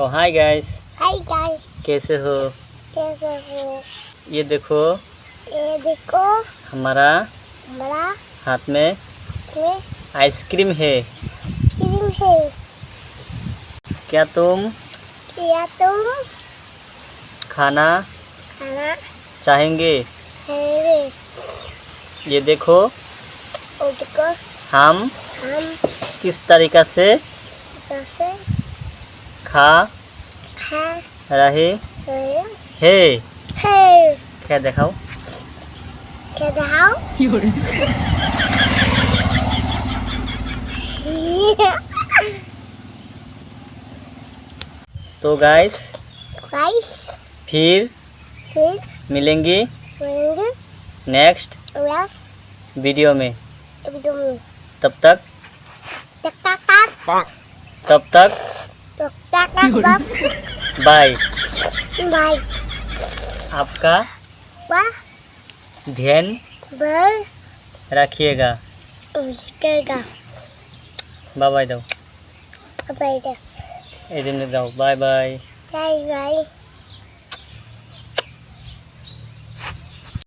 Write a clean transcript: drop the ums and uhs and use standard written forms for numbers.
ओ hi guys, hi guys, कैसे हो? कैसे हो? ये देखो हमारा हमारा हाथ में आइसक्रीम है। क्रीम है। क्या तुम खाना चाहेंगे? है? ये देखो और देखो हम हम किस तरीका से कैसे खा खा रहे रहे हैं। हैं। क्या दिखाओ? क्या दिखाओ? तो गाइस गाइस, फिर फिर मिलेंगे मिलेंगे नेक्स्ट नेक्स्ट वीडियो में। वीडियो में। तब तक तब तक बाय। बाय। आपका ध्यान बाय रखिएगा। करेगा। बाय बाय दो। बाय ए दिन जाओ। Bye bye. बाय।